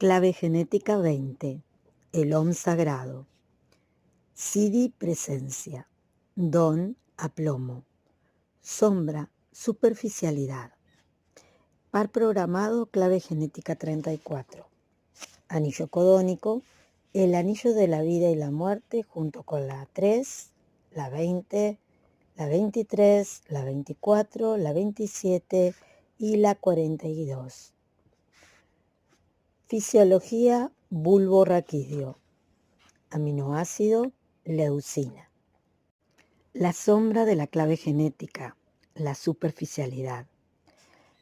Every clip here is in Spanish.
Clave genética 20. El Om sagrado. Siddhi presencia. Don aplomo. Sombra superficialidad. Par programado clave genética 34. Anillo codónico. El anillo de la vida y la muerte junto con la 3, la 20, la 23, la 24, la 27 y la 42. Fisiología bulbo raquídeo. Aminoácido leucina. La sombra de la clave genética, la superficialidad.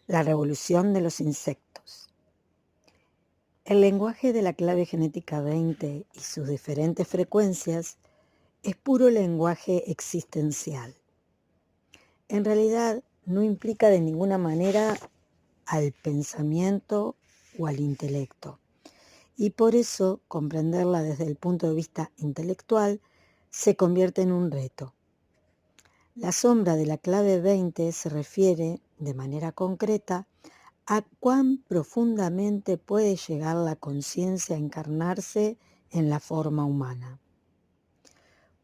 La revolución de los insectos. El lenguaje de la clave genética 20 y sus diferentes frecuencias es puro lenguaje existencial. En realidad no implica de ninguna manera al pensamiento o al intelecto. Y por eso comprenderla desde el punto de vista intelectual se convierte en un reto. La sombra de la clave 20 se refiere, de manera concreta, a cuán profundamente puede llegar la conciencia a encarnarse en la forma humana.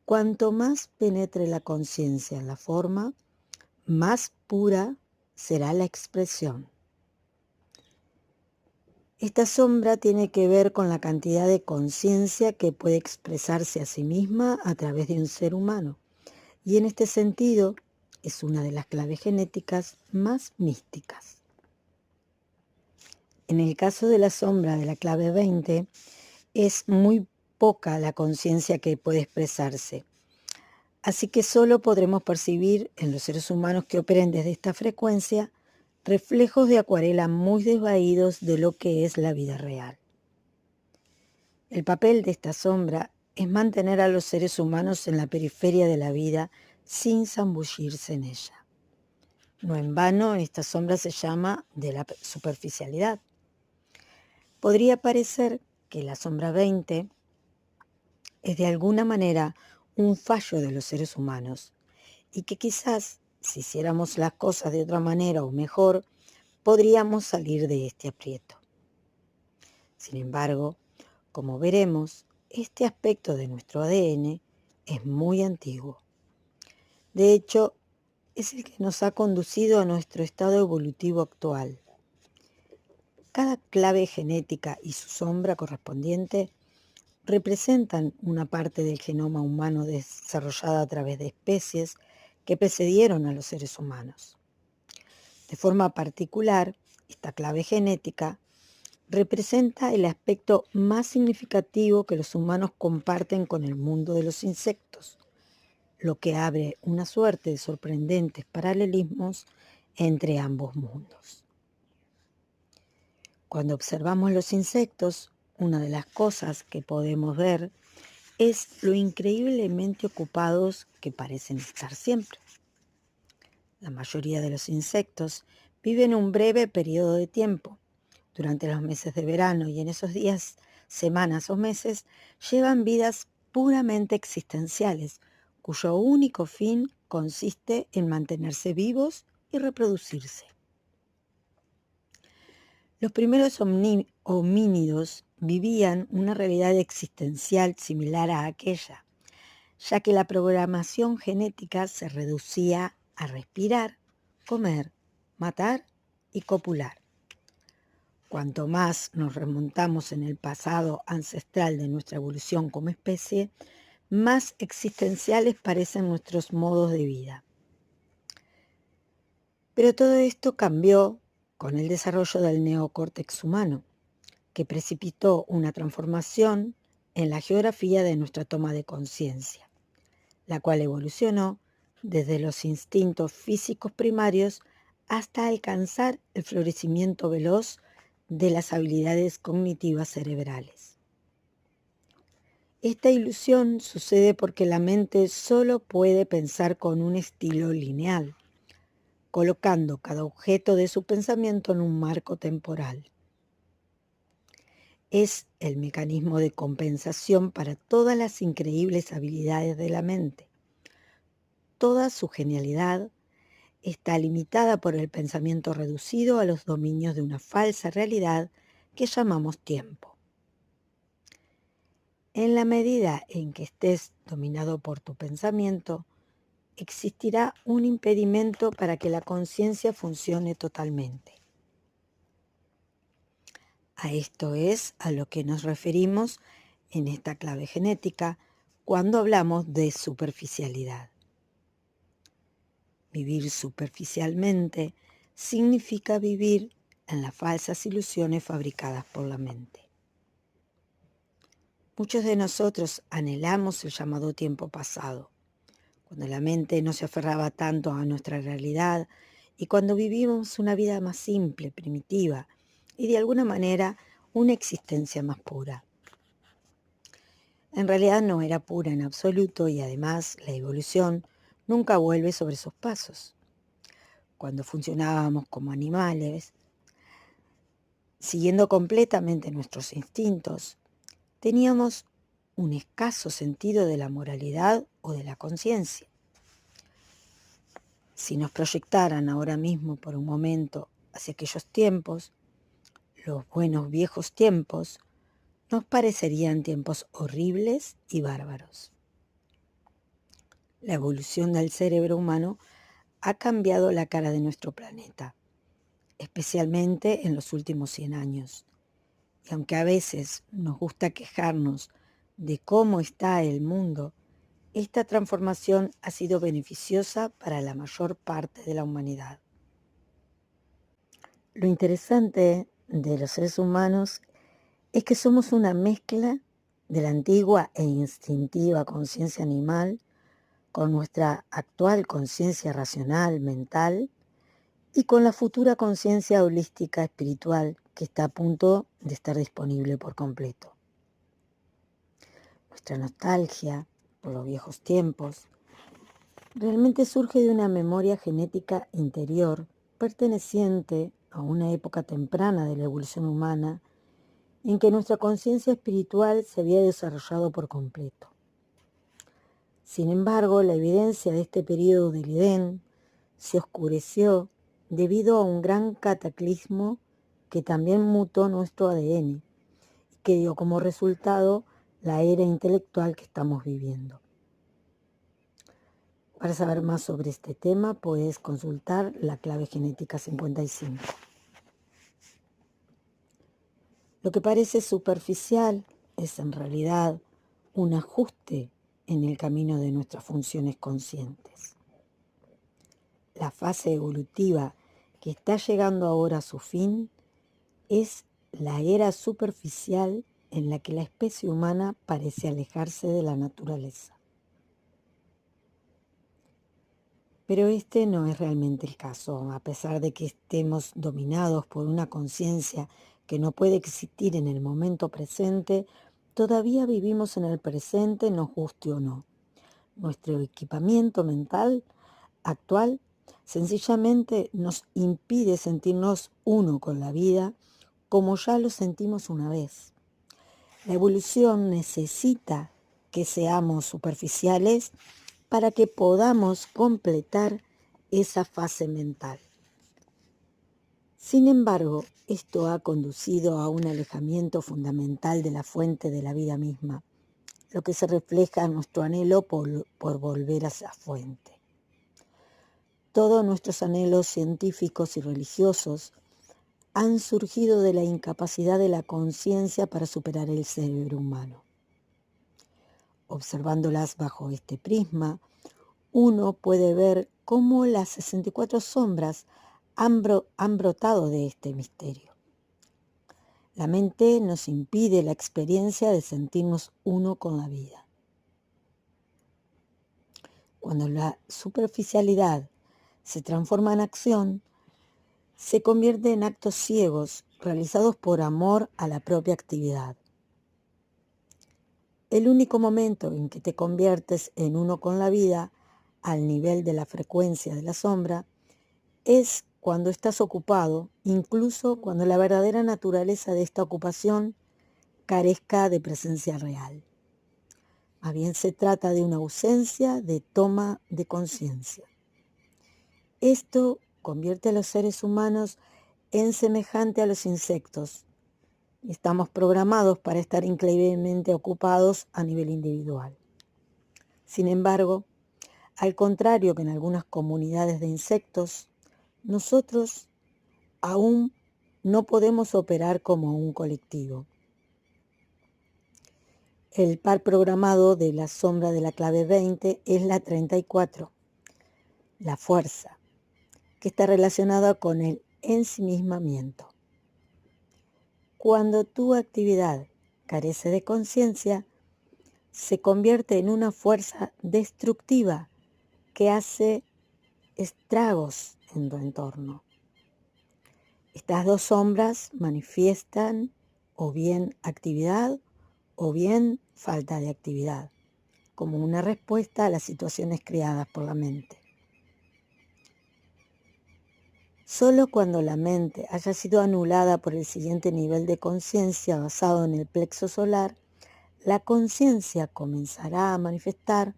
Cuanto más penetre la conciencia en la forma, más pura será la expresión. Esta sombra tiene que ver con la cantidad de conciencia que puede expresarse a sí misma a través de un ser humano, y en este sentido es una de las claves genéticas más místicas. En el caso de la sombra de la clave 20, es muy poca la conciencia que puede expresarse. Así que solo podremos percibir en los seres humanos que operen desde esta frecuencia reflejos de acuarela muy desvaídos de lo que es la vida real. El papel de esta sombra es mantener a los seres humanos en la periferia de la vida sin zambullirse en ella. No en vano, esta sombra se llama de la superficialidad. Podría parecer que la sombra 20 es de alguna manera un fallo de los seres humanos y que quizás si hiciéramos las cosas de otra manera o mejor, podríamos salir de este aprieto. Sin embargo, como veremos, este aspecto de nuestro ADN es muy antiguo. De hecho, es el que nos ha conducido a nuestro estado evolutivo actual. Cada clave genética y su sombra correspondiente representan una parte del genoma humano desarrollada a través de especies que precedieron a los seres humanos. De forma particular, esta clave genética representa el aspecto más significativo que los humanos comparten con el mundo de los insectos, lo que abre una suerte de sorprendentes paralelismos entre ambos mundos. Cuando observamos los insectos, una de las cosas que podemos ver es lo increíblemente ocupados que parecen estar siempre. La mayoría de los insectos viven un breve periodo de tiempo. Durante los meses de verano y en esos días, semanas o meses, llevan vidas puramente existenciales, cuyo único fin consiste en mantenerse vivos y reproducirse. Los primeros homínidos vivían una realidad existencial similar a aquella, ya que la programación genética se reducía a respirar, comer, matar y copular. Cuanto más nos remontamos en el pasado ancestral de nuestra evolución como especie, más existenciales parecen nuestros modos de vida. Pero todo esto cambió con el desarrollo del neocórtex humano, que precipitó una transformación en la geografía de nuestra toma de conciencia, la cual evolucionó desde los instintos físicos primarios hasta alcanzar el florecimiento veloz de las habilidades cognitivas cerebrales. Esta ilusión sucede porque la mente solo puede pensar con un estilo lineal, colocando cada objeto de su pensamiento en un marco temporal. Es el mecanismo de compensación para todas las increíbles habilidades de la mente. Toda su genialidad está limitada por el pensamiento reducido a los dominios de una falsa realidad que llamamos tiempo. En la medida en que estés dominado por tu pensamiento, existirá un impedimento para que la conciencia funcione totalmente. A esto es a lo que nos referimos en esta clave genética cuando hablamos de superficialidad. Vivir superficialmente significa vivir en las falsas ilusiones fabricadas por la mente. Muchos de nosotros anhelamos el llamado tiempo pasado, cuando la mente no se aferraba tanto a nuestra realidad y cuando vivimos una vida más simple, primitiva y de alguna manera una existencia más pura. En realidad no era pura en absoluto y además la evolución nunca vuelve sobre sus pasos. Cuando funcionábamos como animales, siguiendo completamente nuestros instintos, teníamos un escaso sentido de la moralidad o de la conciencia. Si nos proyectaran ahora mismo por un momento hacia aquellos tiempos, los buenos viejos tiempos, nos parecerían tiempos horribles y bárbaros. La evolución del cerebro humano ha cambiado la cara de nuestro planeta, especialmente en los últimos 100 años. Y aunque a veces nos gusta quejarnos de cómo está el mundo, esta transformación ha sido beneficiosa para la mayor parte de la humanidad. Lo interesante de los seres humanos es que somos una mezcla de la antigua e instintiva conciencia animal con nuestra actual conciencia racional, mental, y con la futura conciencia holística espiritual que está a punto de estar disponible por completo. Nuestra nostalgia por los viejos tiempos realmente surge de una memoria genética interior perteneciente a una época temprana de la evolución humana en que nuestra conciencia espiritual se había desarrollado por completo. Sin embargo, la evidencia de este periodo del Edén se oscureció debido a un gran cataclismo que también mutó nuestro ADN y que dio como resultado la era intelectual que estamos viviendo. Para saber más sobre este tema, puedes consultar la clave genética 55. Lo que parece superficial es en realidad un ajuste en el camino de nuestras funciones conscientes. La fase evolutiva que está llegando ahora a su fin es la era superficial en la que la especie humana parece alejarse de la naturaleza. Pero este no es realmente el caso, a pesar de que estemos dominados por una conciencia que no puede existir en el momento presente, todavía vivimos en el presente, nos guste o no. Nuestro equipamiento mental actual sencillamente nos impide sentirnos uno con la vida como ya lo sentimos una vez. La evolución necesita que seamos superficiales para que podamos completar esa fase mental. Sin embargo, esto ha conducido a un alejamiento fundamental de la fuente de la vida misma, lo que se refleja en nuestro anhelo por volver a esa fuente. Todos nuestros anhelos científicos y religiosos han surgido de la incapacidad de la conciencia para superar el cerebro humano. Observándolas bajo este prisma, uno puede ver cómo las 64 sombras han brotado de este misterio. La mente nos impide la experiencia de sentirnos uno con la vida. Cuando la superficialidad se transforma en acción, se convierte en actos ciegos realizados por amor a la propia actividad. El único momento en que te conviertes en uno con la vida, al nivel de la frecuencia de la sombra, es cuando estás ocupado, incluso cuando la verdadera naturaleza de esta ocupación carezca de presencia real. Más bien se trata de una ausencia de toma de conciencia. Esto convierte a los seres humanos en semejante a los insectos, Estamos programados para estar increíblemente ocupados a nivel individual. Sin embargo, al contrario que en algunas comunidades de insectos, nosotros aún no podemos operar como un colectivo. El par programado de la sombra de la clave 20 es la 34, la fuerza, que está relacionada con el ensimismamiento. Cuando tu actividad carece de conciencia, se convierte en una fuerza destructiva que hace estragos en tu entorno. Estas dos sombras manifiestan o bien actividad o bien falta de actividad, como una respuesta a las situaciones creadas por la mente. Solo cuando la mente haya sido anulada por el siguiente nivel de conciencia basado en el plexo solar, la conciencia comenzará a manifestar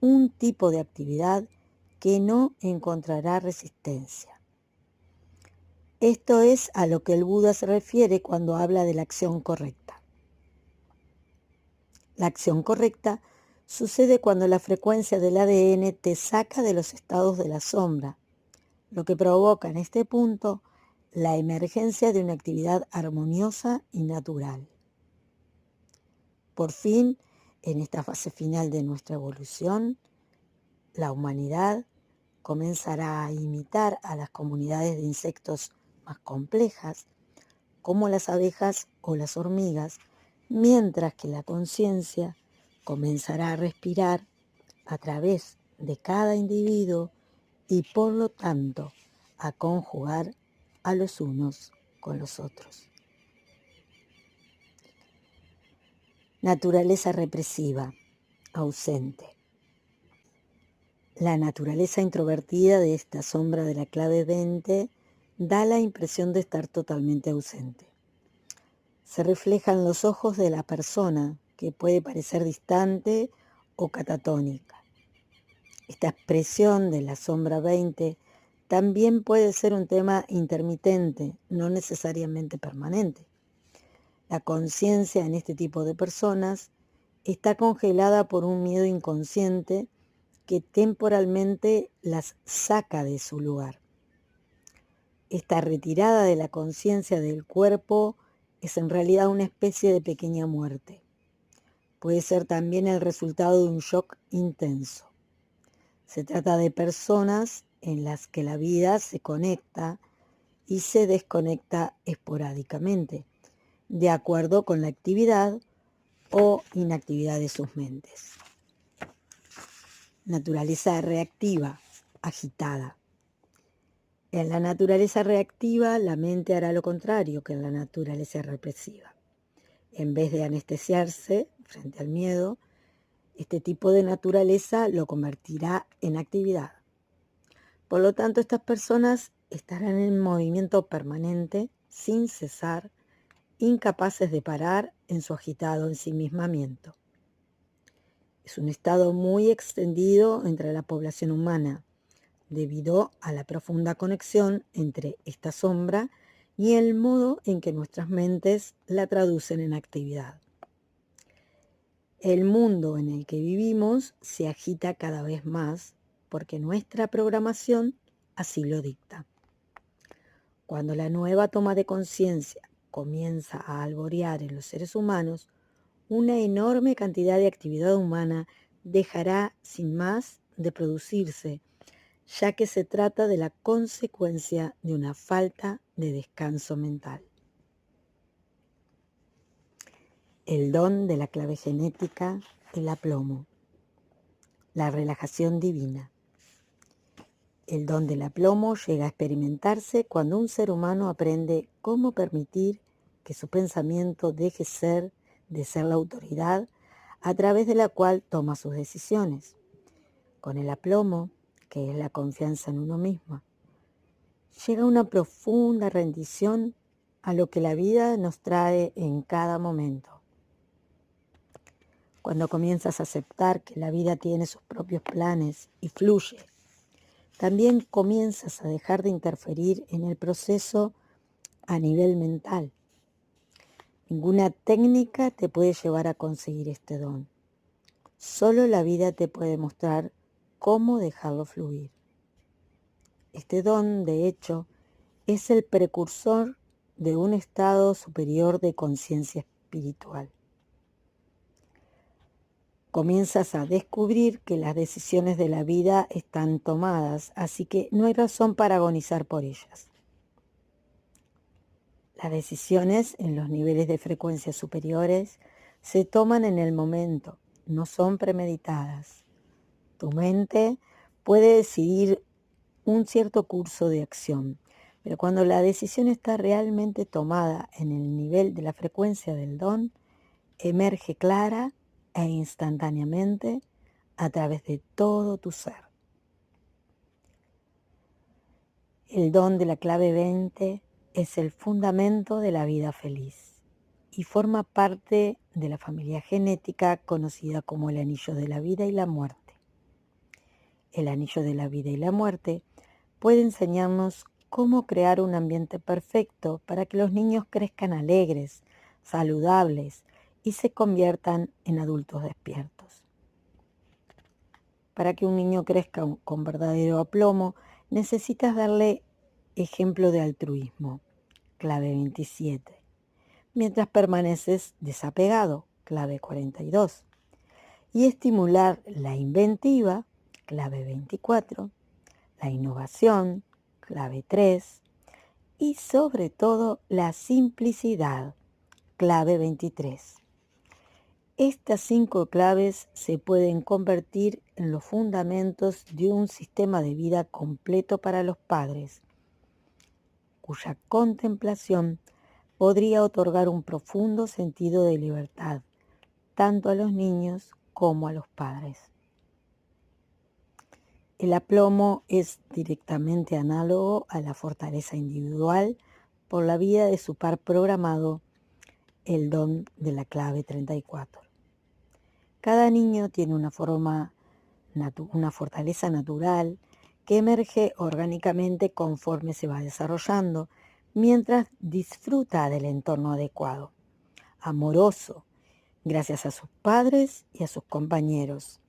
un tipo de actividad que no encontrará resistencia. Esto es a lo que el Buda se refiere cuando habla de la acción correcta. La acción correcta sucede cuando la frecuencia del ADN te saca de los estados de la sombra, lo que provoca en este punto la emergencia de una actividad armoniosa y natural. Por fin, en esta fase final de nuestra evolución, la humanidad comenzará a imitar a las comunidades de insectos más complejas, como las abejas o las hormigas, mientras que la conciencia comenzará a respirar a través de cada individuo y por lo tanto a conjugar a los unos con los otros. Naturaleza represiva, ausente. La naturaleza introvertida de esta sombra de la clave 20 da la impresión de estar totalmente ausente. Se refleja en los ojos de la persona, que puede parecer distante o catatónica. Esta expresión de la sombra 20 también puede ser un tema intermitente, no necesariamente permanente. La conciencia en este tipo de personas está congelada por un miedo inconsciente que temporalmente las saca de su lugar. Esta retirada de la conciencia del cuerpo es en realidad una especie de pequeña muerte. Puede ser también el resultado de un shock intenso. Se trata de personas en las que la vida se conecta y se desconecta esporádicamente, de acuerdo con la actividad o inactividad de sus mentes. Naturaleza reactiva, agitada. En la naturaleza reactiva, la mente hará lo contrario que en la naturaleza represiva. En vez de anestesiarse frente al miedo, este tipo de naturaleza lo convertirá en actividad. Por lo tanto, estas personas estarán en movimiento permanente, sin cesar, incapaces de parar en su agitado ensimismamiento. Es un estado muy extendido entre la población humana, debido a la profunda conexión entre esta sombra y el modo en que nuestras mentes la traducen en actividad. El mundo en el que vivimos se agita cada vez más porque nuestra programación así lo dicta. Cuando la nueva toma de conciencia comienza a alborear en los seres humanos, una enorme cantidad de actividad humana dejará sin más de producirse, ya que se trata de la consecuencia de una falta de descanso mental. El don de la clave genética, el aplomo. La relajación divina. El don del aplomo llega a experimentarse cuando un ser humano aprende cómo permitir que su pensamiento deje de ser la autoridad a través de la cual toma sus decisiones. Con el aplomo, que es la confianza en uno mismo, llega una profunda rendición a lo que la vida nos trae en cada momento. Cuando comienzas a aceptar que la vida tiene sus propios planes y fluye, también comienzas a dejar de interferir en el proceso a nivel mental. Ninguna técnica te puede llevar a conseguir este don. Solo la vida te puede mostrar cómo dejarlo fluir. Este don, de hecho, es el precursor de un estado superior de conciencia espiritual. Comienzas a descubrir que las decisiones de la vida están tomadas, así que no hay razón para agonizar por ellas. Las decisiones en los niveles de frecuencia superiores se toman en el momento, no son premeditadas. Tu mente puede decidir un cierto curso de acción, pero cuando la decisión está realmente tomada en el nivel de la frecuencia del don, emerge clara e instantáneamente a través de todo tu ser. El don de la clave 20 es el fundamento de la vida feliz y forma parte de la familia genética conocida como el anillo de la vida y la muerte. El anillo de la vida y la muerte puede enseñarnos cómo crear un ambiente perfecto para que los niños crezcan alegres, saludables y se conviertan en adultos despiertos. Para que un niño crezca con verdadero aplomo, necesitas darle ejemplo de altruismo, clave 27, mientras permaneces desapegado, clave 42, y estimular la inventiva, clave 24, la innovación, clave 3, y sobre todo la simplicidad, clave 23. Estas 5 claves se pueden convertir en los fundamentos de un sistema de vida completo para los padres, cuya contemplación podría otorgar un profundo sentido de libertad, tanto a los niños como a los padres. El aplomo es directamente análogo a la fortaleza individual por la vía de su par programado, el don de la clave 34. Cada niño tiene una fortaleza natural que emerge orgánicamente conforme se va desarrollando, mientras disfruta del entorno adecuado, amoroso, gracias a sus padres y a sus compañeros.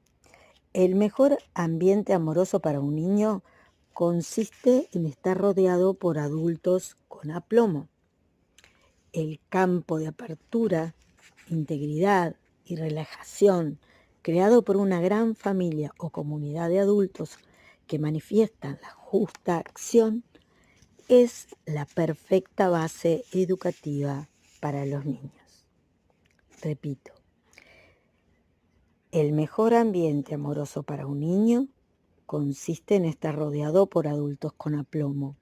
El mejor ambiente amoroso para un niño consiste en estar rodeado por adultos con aplomo. El campo de apertura, integridad y relajación creado por una gran familia o comunidad de adultos que manifiestan la justa acción es la perfecta base educativa para los niños. Repito, el mejor ambiente amoroso para un niño consiste en estar rodeado por adultos con aplomo.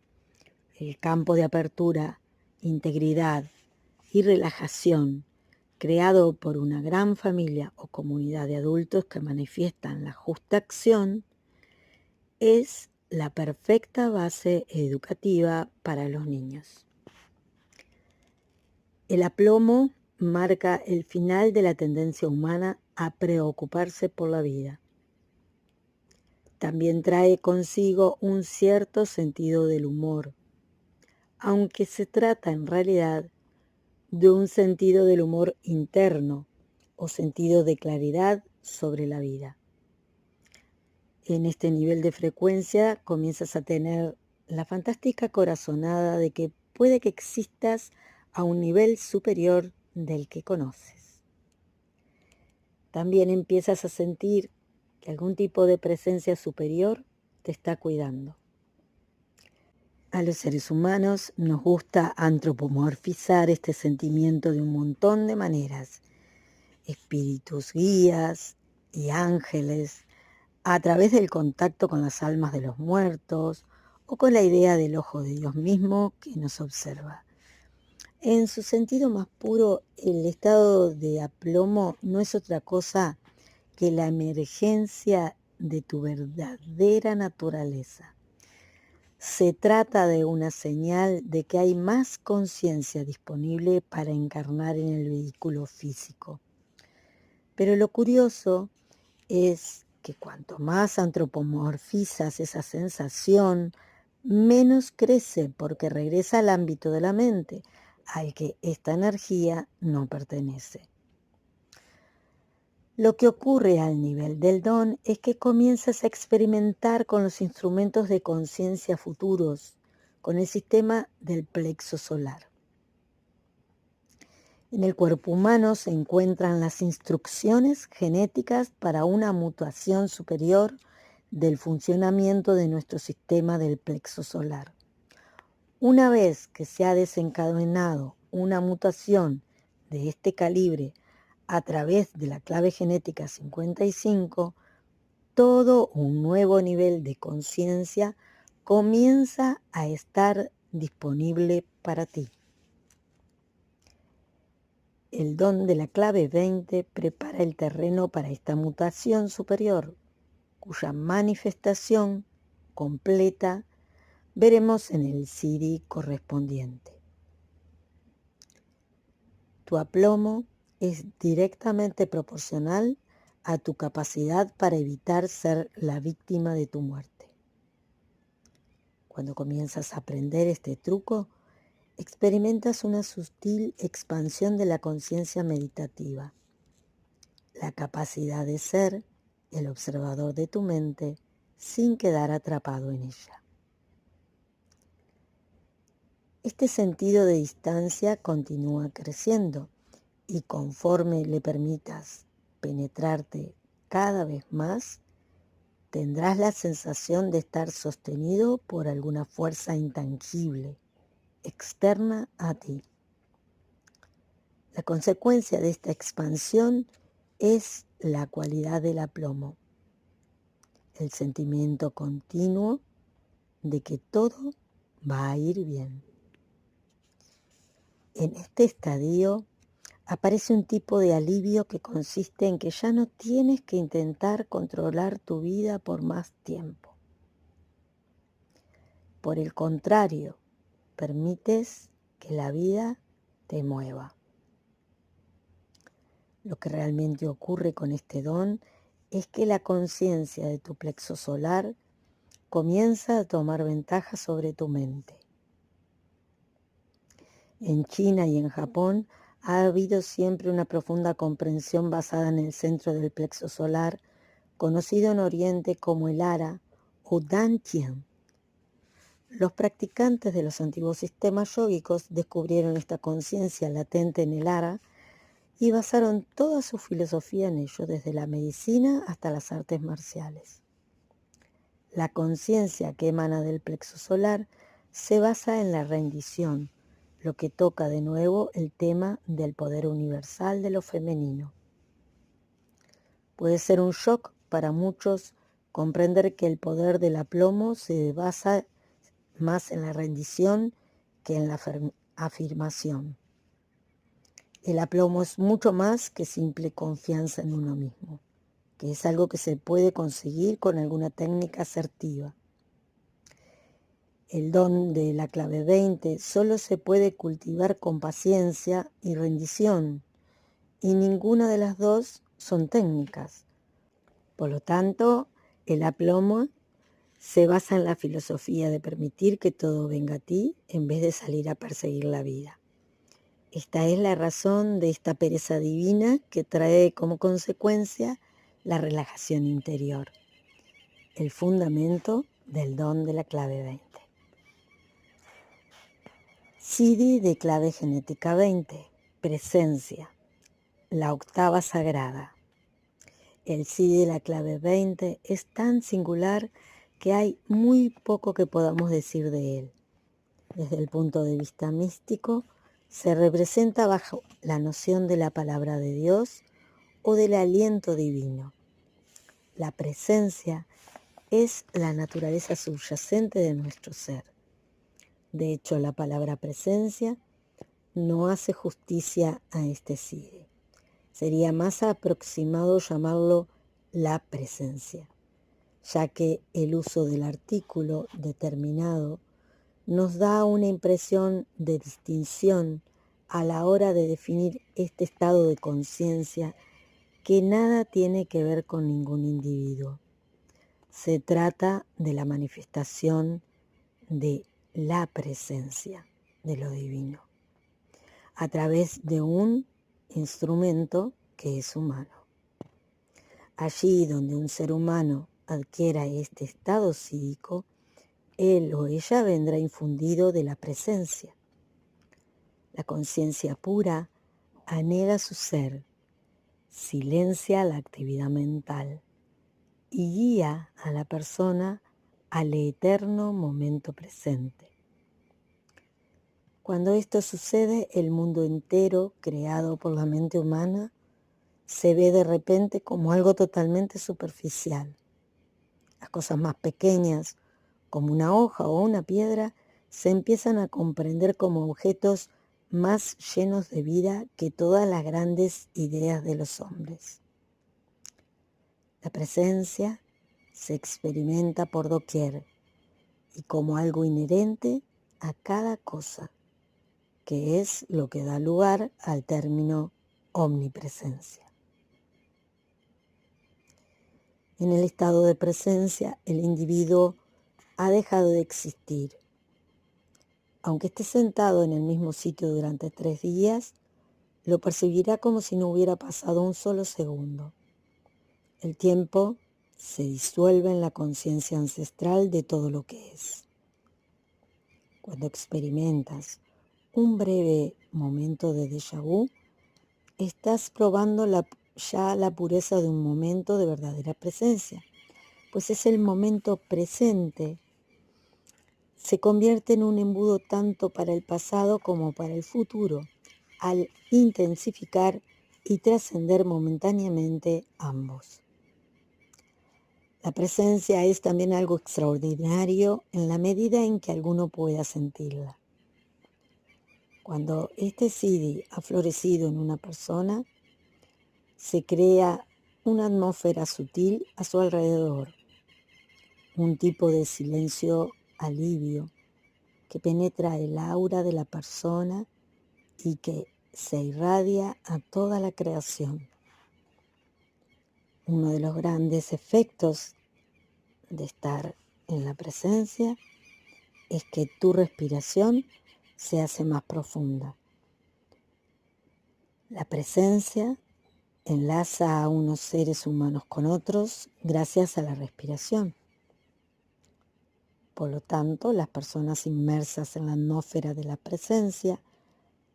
El campo de apertura, integridad y relajación creado por una gran familia o comunidad de adultos que manifiestan la justa acción es la perfecta base educativa para los niños. El aplomo marca el final de la tendencia humana a preocuparse por la vida. También trae consigo un cierto sentido del humor, aunque se trata en realidad de un sentido del humor interno o sentido de claridad sobre la vida. En este nivel de frecuencia comienzas a tener la fantástica corazonada de que puede que existas a un nivel superior del que conoces. También empiezas a sentir que algún tipo de presencia superior te está cuidando. A los seres humanos nos gusta antropomorfizar este sentimiento de un montón de maneras. Espíritus guías y ángeles, a través del contacto con las almas de los muertos o con la idea del ojo de Dios mismo que nos observa. En su sentido más puro, el estado de aplomo no es otra cosa que la emergencia de tu verdadera naturaleza. Se trata de una señal de que hay más conciencia disponible para encarnar en el vehículo físico. Pero lo curioso es que cuanto más antropomorfizas esa sensación, menos crece porque regresa al ámbito de la mente, al que esta energía no pertenece. Lo que ocurre al nivel del don es que comienzas a experimentar con los instrumentos de conciencia futuros, con el sistema del plexo solar. En el cuerpo humano se encuentran las instrucciones genéticas para una mutación superior del funcionamiento de nuestro sistema del plexo solar. Una vez que se ha desencadenado una mutación de este calibre a través de la clave genética 55, todo un nuevo nivel de conciencia comienza a estar disponible para ti. El don de la clave 20 prepara el terreno para esta mutación superior, cuya manifestación completa veremos en el CD correspondiente. Tu aplomo es directamente proporcional a tu capacidad para evitar ser la víctima de tu muerte. Cuando comienzas a aprender este truco, experimentas una sutil expansión de la conciencia meditativa, la capacidad de ser el observador de tu mente sin quedar atrapado en ella. Este sentido de distancia continúa creciendo y conforme le permitas penetrarte cada vez más, tendrás la sensación de estar sostenido por alguna fuerza intangible, externa a ti. La consecuencia de esta expansión es la cualidad del aplomo, el sentimiento continuo de que todo va a ir bien. En este estadio aparece un tipo de alivio que consiste en que ya no tienes que intentar controlar tu vida por más tiempo. Por el contrario, permites que la vida te mueva. Lo que realmente ocurre con este don es que la conciencia de tu plexo solar comienza a tomar ventaja sobre tu mente. En China y en Japón ha habido siempre una profunda comprensión basada en el centro del plexo solar, conocido en Oriente como el Ara o Dantian. Los practicantes de los antiguos sistemas yógicos descubrieron esta conciencia latente en el Ara y basaron toda su filosofía en ello, desde la medicina hasta las artes marciales. La conciencia que emana del plexo solar se basa en la rendición, lo que toca de nuevo el tema del poder universal de lo femenino. Puede ser un shock para muchos comprender que el poder del aplomo se basa más en la rendición que en la afirmación. El aplomo es mucho más que simple confianza en uno mismo, que es algo que se puede conseguir con alguna técnica asertiva. El don de la clave 20 solo se puede cultivar con paciencia y rendición, y ninguna de las dos son técnicas. Por lo tanto, el aplomo se basa en la filosofía de permitir que todo venga a ti en vez de salir a perseguir la vida. Esta es la razón de esta pereza divina que trae como consecuencia la relajación interior, el fundamento del don de la clave 20. CD de clave genética 20, presencia, la octava sagrada. El CD de la clave 20 es tan singular que hay muy poco que podamos decir de él. Desde el punto de vista místico, se representa bajo la noción de la palabra de Dios o del aliento divino. La presencia es la naturaleza subyacente de nuestro ser. De hecho, la palabra presencia no hace justicia a este CD. Sería más aproximado llamarlo la presencia, ya que el uso del artículo determinado nos da una impresión de distinción a la hora de definir este estado de conciencia que nada tiene que ver con ningún individuo. Se trata de la manifestación de la presencia de lo divino. a través de un instrumento que es humano. Allí donde un ser humano adquiera este estado psíquico, él o ella vendrá infundido de la presencia. La conciencia pura anega su ser, silencia la actividad mental y guía a la persona al eterno momento presente. Cuando esto sucede, el mundo entero, creado por la mente humana, se ve de repente como algo totalmente superficial. Las cosas más pequeñas, como una hoja o una piedra, se empiezan a comprender como objetos más llenos de vida que todas las grandes ideas de los hombres. La presencia se experimenta por doquier y como algo inherente a cada cosa, que es lo que da lugar al término omnipresencia. En el estado de presencia, el individuo ha dejado de existir. Aunque esté sentado en el mismo sitio durante 3 días, lo percibirá como si no hubiera pasado un solo segundo. El tiempo se disuelve en la conciencia ancestral de todo lo que es. Cuando experimentas un breve momento de déjà vu, estás probando ya la pureza de un momento de verdadera presencia, pues es el momento presente. Se convierte en un embudo tanto para el pasado como para el futuro, al intensificar y trascender momentáneamente ambos. La presencia es también algo extraordinario en la medida en que alguno pueda sentirla. Cuando este siddhi ha florecido en una persona, se crea una atmósfera sutil a su alrededor, un tipo de silencio alivio que penetra el aura de la persona y que se irradia a toda la creación. Uno de los grandes efectos de estar en la presencia es que tu respiración se hace más profunda. La presencia enlaza a unos seres humanos con otros gracias a la respiración. Por lo tanto, las personas inmersas en la atmósfera de la presencia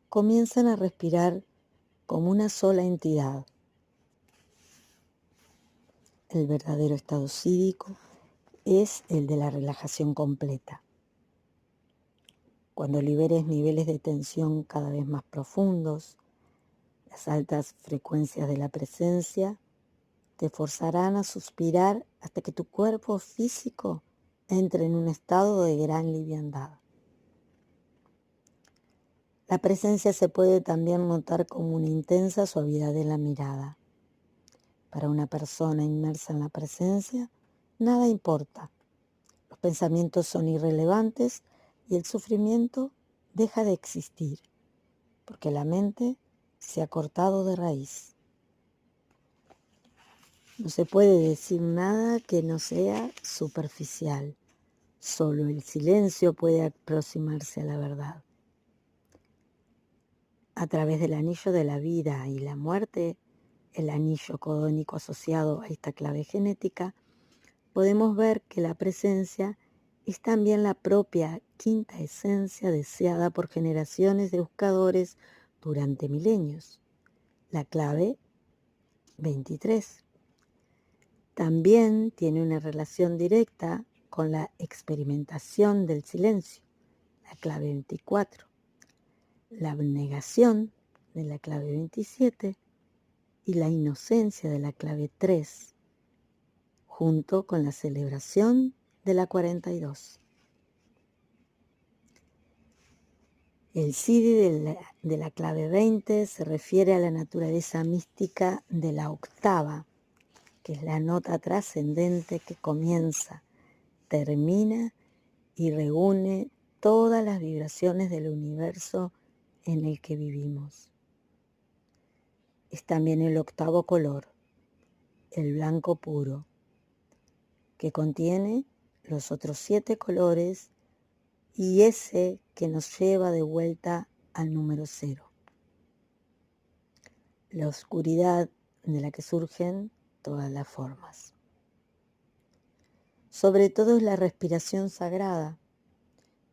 comienzan a respirar como una sola entidad. El verdadero estado psíquico es el de la relajación completa. Cuando liberes niveles de tensión cada vez más profundos, las altas frecuencias de la presencia te forzarán a suspirar hasta que tu cuerpo físico entre en un estado de gran liviandad. La presencia se puede también notar como una intensa suavidad de la mirada. Para una persona inmersa en la presencia, nada importa. Los pensamientos son irrelevantes y el sufrimiento deja de existir, porque la mente se ha cortado de raíz. No se puede decir nada que no sea superficial. Solo el silencio puede aproximarse a la verdad. A través del anillo de la vida y la muerte, el anillo codónico asociado a esta clave genética, podemos ver que la presencia es también la propia quinta esencia deseada por generaciones de buscadores durante milenios. La clave 23. También tiene una relación directa con la experimentación del silencio, la clave 24, la abnegación de la clave 27 y la inocencia de la clave 3, junto con la celebración de la 42. El siddhi de la clave 20 se refiere a la naturaleza mística de la octava, que es la nota trascendente que comienza, termina y reúne todas las vibraciones del universo en el que vivimos. Es también el octavo color, el blanco puro, que contiene los otros 7 colores y ese que nos lleva de vuelta al número 0. la oscuridad de la que surgen todas las formas. Sobre todo es la respiración sagrada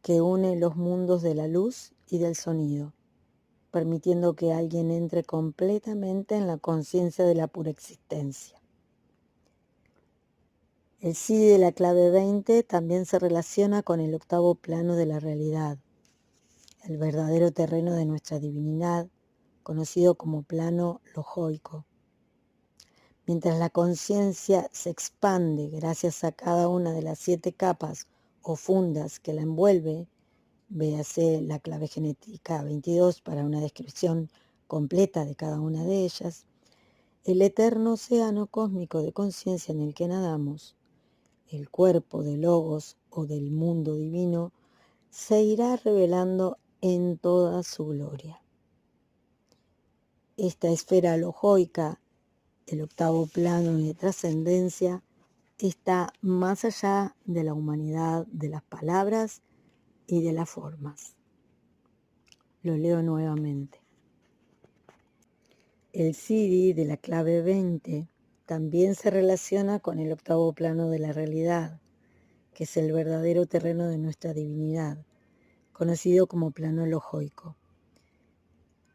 que une los mundos de la luz y del sonido, permitiendo que alguien entre completamente en la conciencia de la pura existencia. El CD de la clave 20 también se relaciona con el octavo plano de la realidad, el verdadero terreno de nuestra divinidad, conocido como plano lojoico. Mientras la conciencia se expande gracias a cada una de las 7 capas o fundas que la envuelve, véase la clave genética 22 para una descripción completa de cada una de ellas, el eterno océano cósmico de conciencia en el que nadamos, el cuerpo de Logos o del mundo divino, se irá revelando en toda su gloria. Esta esfera lojoica, el octavo plano de trascendencia, está más allá de la humanidad de las palabras y de las formas. Lo leo nuevamente. El CD de la clave 20 también se relaciona con el octavo plano de la realidad, que es el verdadero terreno de nuestra divinidad, conocido como plano lojoico.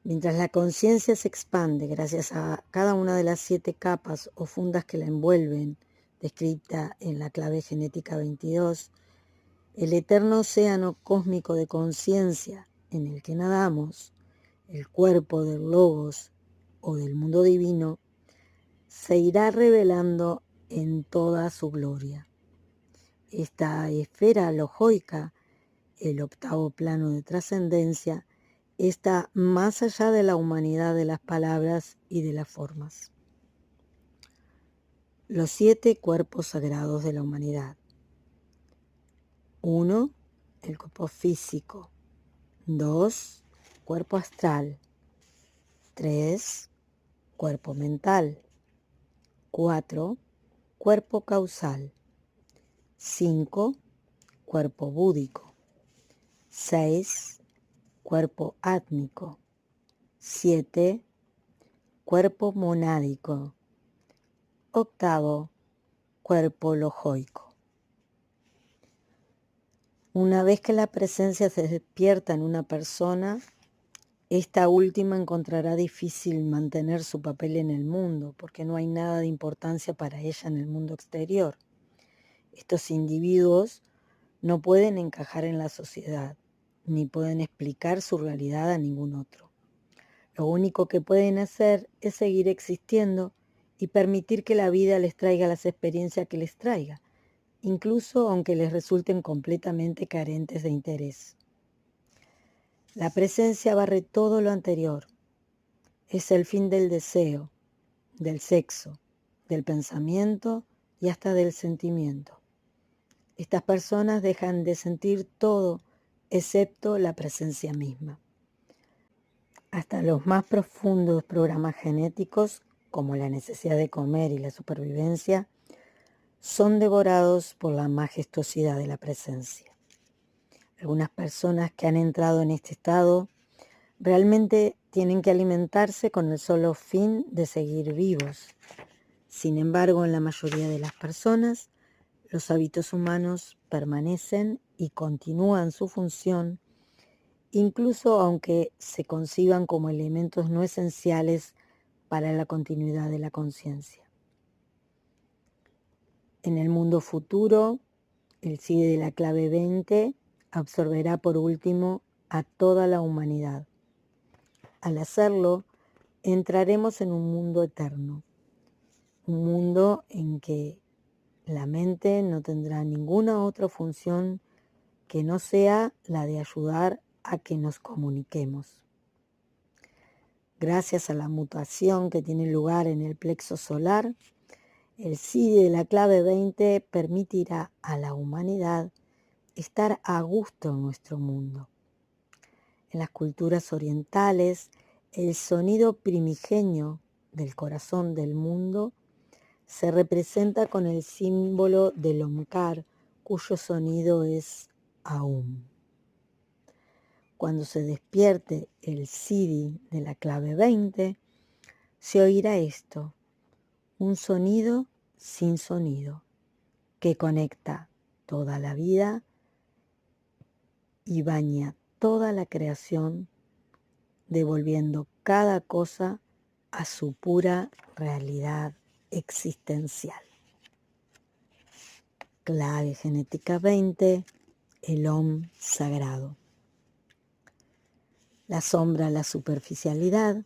Mientras la conciencia se expande gracias a cada una de las 7 capas o fundas que la envuelven, descrita en la clave genética 22, el eterno océano cósmico de conciencia en el que nadamos, el cuerpo del Logos o del mundo divino, se irá revelando en toda su gloria. Esta esfera lojoica, el octavo plano de trascendencia, está más allá de la humanidad de las palabras y de las formas. Los 7 cuerpos sagrados de la humanidad. 1. El cuerpo físico. 2. Cuerpo astral. 3. Cuerpo mental. 4. Cuerpo causal. 5. Cuerpo búdico. 6. Cuerpo átmico. 7. Cuerpo monádico. 8. Cuerpo lojoico. Una vez que la presencia se despierta en una persona, esta última encontrará difícil mantener su papel en el mundo, porque no hay nada de importancia para ella en el mundo exterior. Estos individuos no pueden encajar en la sociedad, ni pueden explicar su realidad a ningún otro. Lo único que pueden hacer es seguir existiendo y permitir que la vida les traiga las experiencias que les traiga, incluso aunque les resulten completamente carentes de interés. La presencia barre todo lo anterior. Es el fin del deseo, del sexo, del pensamiento y hasta del sentimiento. Estas personas dejan de sentir todo excepto la presencia misma. Hasta los más profundos programas genéticos, como la necesidad de comer y la supervivencia, son devorados por la majestuosidad de la presencia. Algunas personas que han entrado en este estado realmente tienen que alimentarse con el solo fin de seguir vivos. Sin embargo, en la mayoría de las personas, los hábitos humanos permanecen y continúan su función, incluso aunque se conciban como elementos no esenciales para la continuidad de la conciencia. En el mundo futuro, el CD de la clave 20 absorberá por último a toda la humanidad. Al hacerlo, entraremos en un mundo eterno, un mundo en que la mente no tendrá ninguna otra función que no sea la de ayudar a que nos comuniquemos. Gracias a la mutación que tiene lugar en el plexo solar, el CD de la clave 20 permitirá a la humanidad estar a gusto en nuestro mundo. En las culturas orientales, el sonido primigenio del corazón del mundo se representa con el símbolo del Omkar, cuyo sonido es Aum. Cuando se despierte el CD de la clave 20, se oirá esto, un sonido sin sonido, que conecta toda la vida y baña toda la creación, devolviendo cada cosa a su pura realidad existencial. Clave genética 20, el Om sagrado. La sombra, la superficialidad,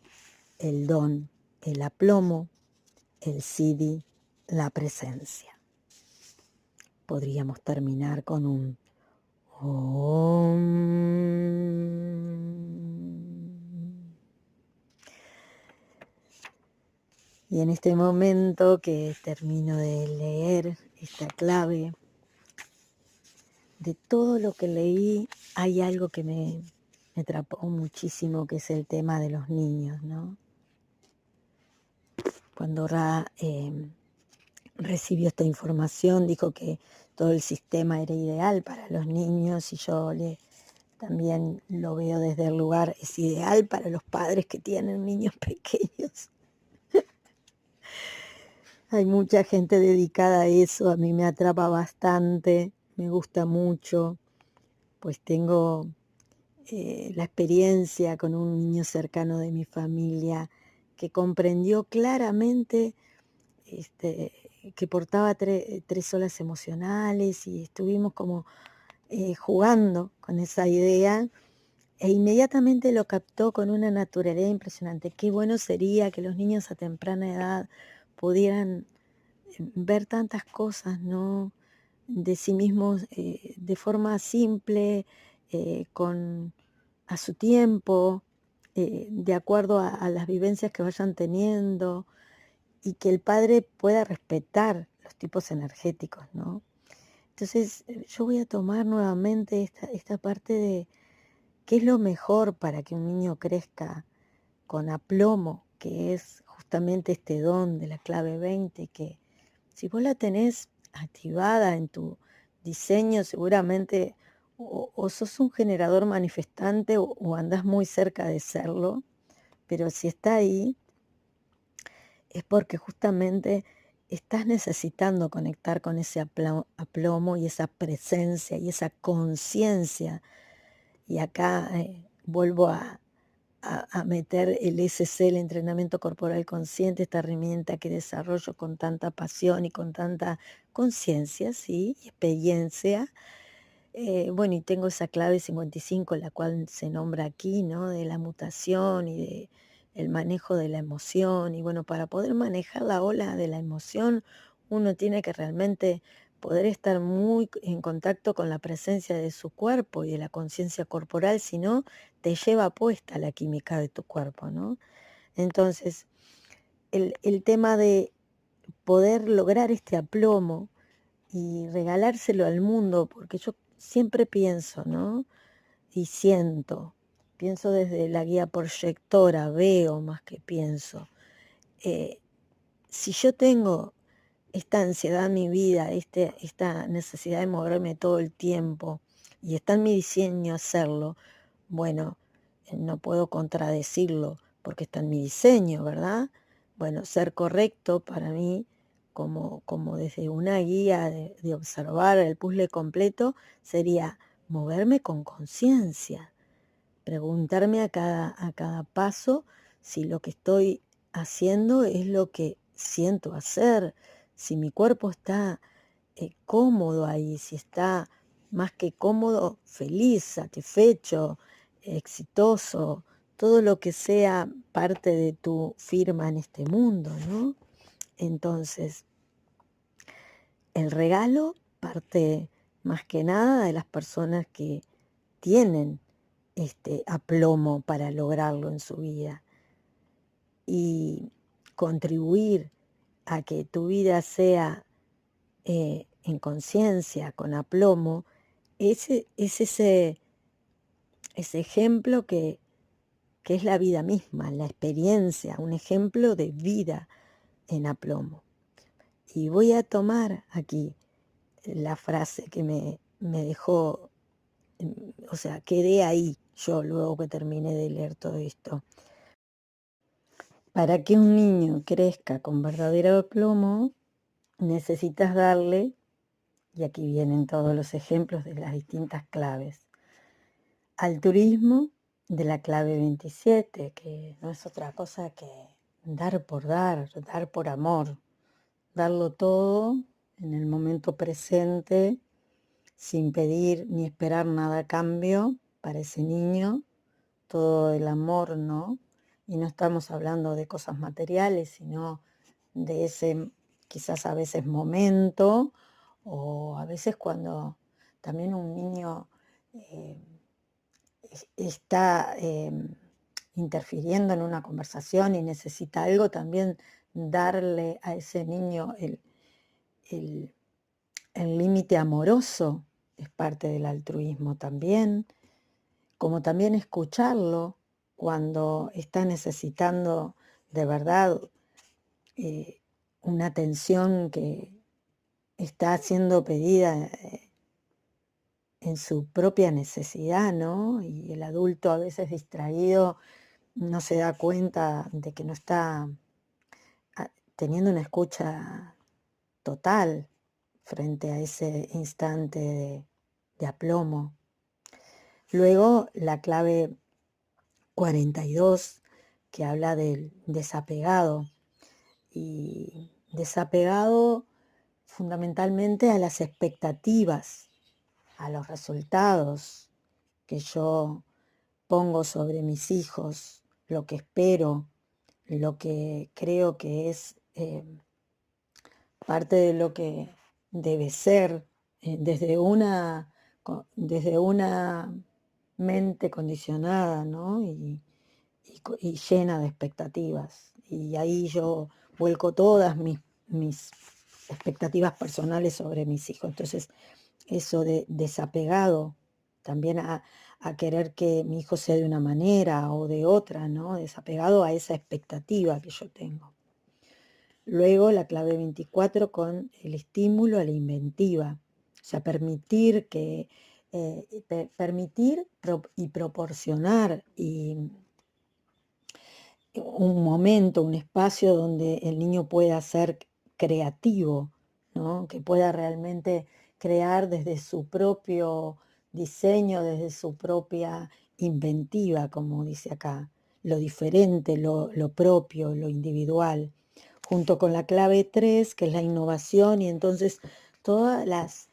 el don, el aplomo, el Siddhi, la presencia. Podríamos terminar con un Om. Y en este momento que termino de leer esta clave, de todo lo que leí, hay algo que me atrapó muchísimo, que es el tema de los niños, ¿no? Cuando Ra recibió esta información, dijo que todo el sistema era ideal para los niños, y yo también lo veo desde el lugar, es ideal para los padres que tienen niños pequeños. Hay mucha gente dedicada a eso, a mí me atrapa bastante, me gusta mucho, pues tengo la experiencia con un niño cercano de mi familia que comprendió claramente que portaba tres olas emocionales, y estuvimos como jugando con esa idea, e inmediatamente lo captó con una naturalidad impresionante. Qué bueno sería que los niños a temprana edad pudieran ver tantas cosas, ¿no?, de sí mismos de forma simple, a su tiempo, de acuerdo a las vivencias que vayan teniendo, y que el padre pueda respetar los tipos energéticos, ¿no? Entonces, yo voy a tomar nuevamente esta parte de qué es lo mejor para que un niño crezca con aplomo, que es justamente este don de la clave 20, que si vos la tenés activada en tu diseño, seguramente o sos un generador manifestante o andás muy cerca de serlo, pero si está ahí, es porque justamente estás necesitando conectar con ese aplomo y esa presencia y esa conciencia. Y acá vuelvo a meter el SC, el entrenamiento corporal consciente, esta herramienta que desarrollo con tanta pasión y con tanta conciencia, ¿sí?, y experiencia. Bueno, y tengo esa clave 55, la cual se nombra aquí, ¿no?, de la mutación y de el manejo de la emoción. Y bueno, para poder manejar la ola de la emoción, uno tiene que realmente poder estar muy en contacto con la presencia de su cuerpo y de la conciencia corporal, si no, te lleva puesta la química de tu cuerpo, ¿no? Entonces, el tema de poder lograr este aplomo y regalárselo al mundo, porque yo siempre pienso, ¿no?, y pienso desde la guía proyectora, veo más que pienso. Si yo tengo esta ansiedad en mi vida, esta necesidad de moverme todo el tiempo, y está en mi diseño hacerlo, bueno, no puedo contradecirlo porque está en mi diseño, ¿verdad? Bueno, ser correcto para mí, como desde una guía de observar el puzzle completo, sería moverme con conciencia, preguntarme a cada paso si lo que estoy haciendo es lo que siento hacer, si mi cuerpo está cómodo ahí, si está más que cómodo, feliz, satisfecho, exitoso, todo lo que sea parte de tu firma en este mundo, ¿no? Entonces, el regalo parte más que nada de las personas que tienen este aplomo para lograrlo en su vida, y contribuir a que tu vida sea en conciencia, con aplomo, es ese ejemplo que es la vida misma, la experiencia, un ejemplo de vida en aplomo. Y voy a tomar aquí la frase que me dejó, o sea, quedé ahí yo luego que terminé de leer todo esto. Para que un niño crezca con verdadero plomo, necesitas darle, y aquí vienen todos los ejemplos de las distintas claves, altruismo de la clave 27, que no es otra cosa que dar por amor, darlo todo en el momento presente, sin pedir ni esperar nada a cambio para ese niño, todo el amor, ¿no? Y no estamos hablando de cosas materiales, sino de ese quizás a veces momento, o a veces cuando también un niño está interfiriendo en una conversación y necesita algo, también darle a ese niño el límite amoroso es parte del altruismo también, como también escucharlo cuando está necesitando de verdad una atención que está siendo pedida en su propia necesidad, ¿no? Y el adulto a veces distraído no se da cuenta de que no está teniendo una escucha total frente a ese instante de aplomo. Luego la clave 42, que habla del desapegado, y desapegado fundamentalmente a las expectativas, a los resultados que yo pongo sobre mis hijos, lo que espero, lo que creo que es parte de lo que debe ser desde una mente condicionada, ¿no? Y llena de expectativas. Y ahí yo vuelco todas mis expectativas personales sobre mis hijos. Entonces, eso de desapegado también a querer que mi hijo sea de una manera o de otra, ¿no? Desapegado a esa expectativa que yo tengo. Luego la clave 24 con el estímulo a la inventiva, o sea, permitir y proporcionar un momento, un espacio donde el niño pueda ser creativo, ¿no? Que pueda realmente crear desde su propio diseño, desde su propia inventiva, como dice acá, lo diferente, lo propio, lo individual, junto con la clave 3, que es la innovación, y entonces todas las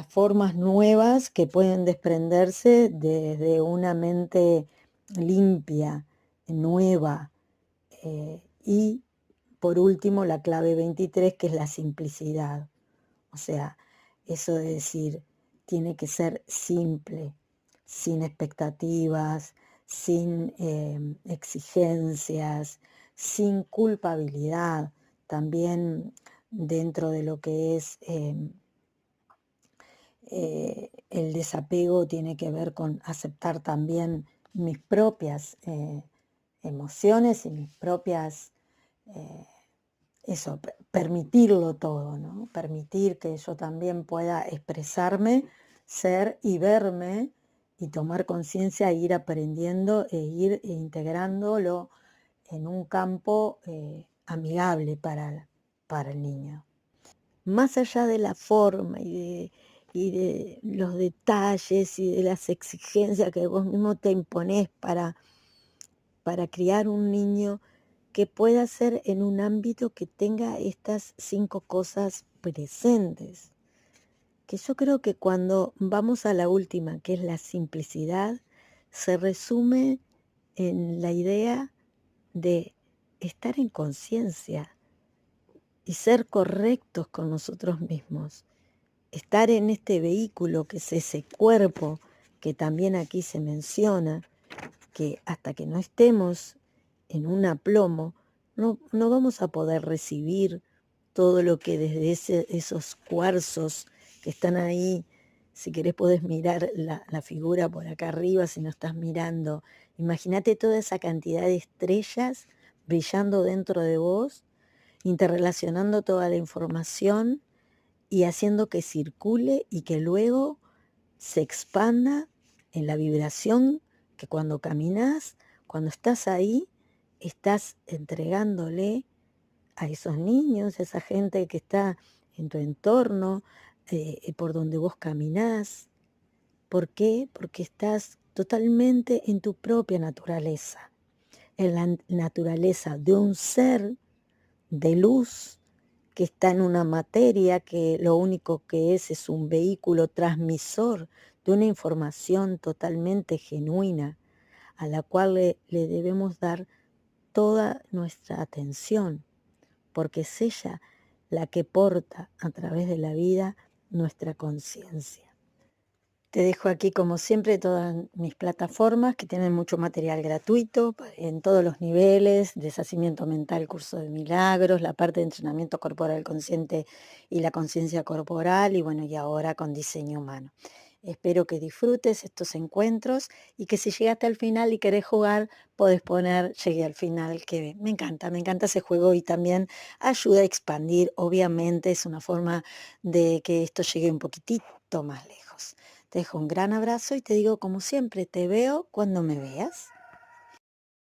formas nuevas que pueden desprenderse desde una mente limpia, nueva. Y por último, la clave 23, que es la simplicidad. O sea, eso de decir, tiene que ser simple, sin expectativas, sin exigencias, sin culpabilidad. También dentro de lo que es el desapego tiene que ver con aceptar también mis propias emociones y mis propias, permitirlo todo, ¿no? Permitir que yo también pueda expresarme, ser y verme y tomar conciencia e ir aprendiendo e ir integrándolo en un campo amigable para el niño. Más allá de la forma y de los detalles y de las exigencias que vos mismo te imponés para criar un niño que pueda ser en un ámbito que tenga estas 5 cosas presentes. Que yo creo que cuando vamos a la última, que es la simplicidad, se resume en la idea de estar en conciencia y ser correctos con nosotros mismos. Estar en este vehículo que es ese cuerpo que también aquí se menciona, que hasta que no estemos en un aplomo, no vamos a poder recibir todo lo que desde esos cuarzos que están ahí, si querés podés mirar la figura por acá arriba si no estás mirando. Imagínate toda esa cantidad de estrellas brillando dentro de vos, interrelacionando toda la información y haciendo que circule y que luego se expanda en la vibración que cuando caminas, cuando estás ahí, estás entregándole a esos niños, a esa gente que está en tu entorno, por donde vos caminás. ¿Por qué? Porque estás totalmente en tu propia naturaleza, en la naturaleza de un ser de luz que está en una materia que lo único que es un vehículo transmisor de una información totalmente genuina a la cual le debemos dar toda nuestra atención, porque es ella la que porta a través de la vida nuestra conciencia. Te dejo aquí, como siempre, todas mis plataformas que tienen mucho material gratuito en todos los niveles: deshacimiento mental, curso de milagros, la parte de entrenamiento corporal consciente y la conciencia corporal, y bueno, y ahora con diseño humano. Espero que disfrutes estos encuentros y que si llegaste al final y querés jugar, podés poner llegué al final, que me encanta ese juego y también ayuda a expandir. Obviamente es una forma de que esto llegue un poquitito más lejos. Te dejo un gran abrazo y te digo, como siempre, te veo cuando me veas.